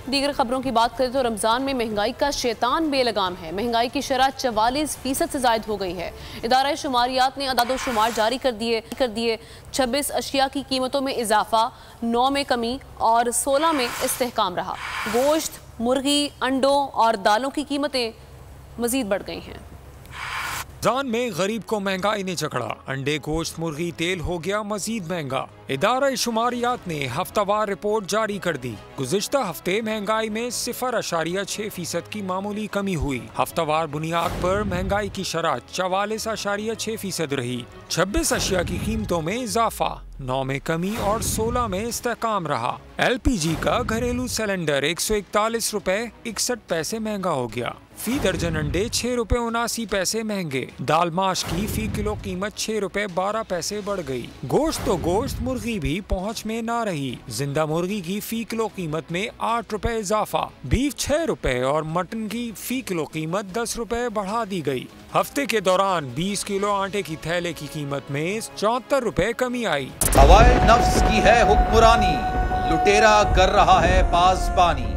दीगर खबरों की बात करें तो रमज़ान में महंगाई का शैतान बेलगाम है। महंगाई की शरह 44% से ज़ायद हो गई है। इदारा शुमारियात ने अदाद-ओ-शुमार जारी कर दिए। 26 अशिया की कीमतों में इजाफा, 9 में कमी और 16 में इस्तेहकाम रहा। गोश्त, मुर्गी, अंडों और दालों की कीमतें मजीद बढ़ गई हैं। रमजान में गरीब को महंगाई ने जकड़ा। अंडे, गोश्त, मुर्गी, तेल हो गया मजीद महंगा। इदारा शुमारियात ने हफ्तावार रिपोर्ट जारी कर दी। गुज़िश्ता हफ्ते महंगाई में 0.6% की मामूली कमी हुई। हफ्तावार बुनियाद पर महंगाई की शरह 44.6% रही। 26 अशिया की कीमतों में इजाफा, 9 में कमी और 16 में इस्तेहकाम रहा। LPG का घरेलू सिलेंडर 141 रुपए 61 पैसे महंगा हो गया। फी दर्जन अंडे 6 रुपए 79 पैसे महंगे। दाल माश की फी किलो कीमत 6 रुपए 12 पैसे बढ़ गई। गोश्त तो गोश्त, मुर्गी भी पहुंच में ना रही। जिंदा मुर्गी की फी किलो कीमत में 8 रुपए इजाफा, बीफ 6 रुपए और मटन की फी किलो कीमत 10 रुपए बढ़ा दी गई। हफ्ते के दौरान 20 किलो आटे की थैले की कीमत में 74 रुपए कमी आई। हवाए नफ्स की है हुक्मरानी, लुटेरा कर रहा है पासबानी।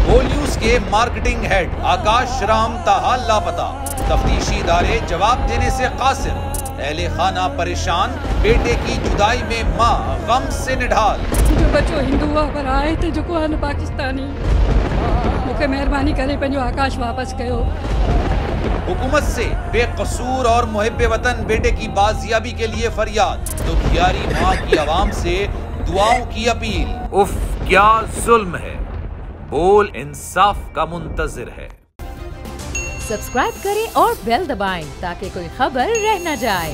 वो न्यूज के मार्केटिंग हेड आकाश राम ताहा लापता। तफ्तीशी इदारे जवाब देने से कासिर। अहले खाना परेशान, बेटे की जुदाई में माँ गम से निढाल। जो बच्चो हिंदू पर आए थे जो पाकिस्तानी, मुझे मेहरबानी करे पंहिंजो आकाश वापस कयो। हुकूमत से बेकसूर और मुहिब्बे वतन बेटे की बाजियाबी के लिए फरियाद। तो खियारी माँ की आवाम से दुआओं की अपील। उफ क्या जुल्म है, बोल इंसाफ का मुंतजिर है। सब्सक्राइब करें और बेल दबाएं ताकि कोई खबर रह न जाए।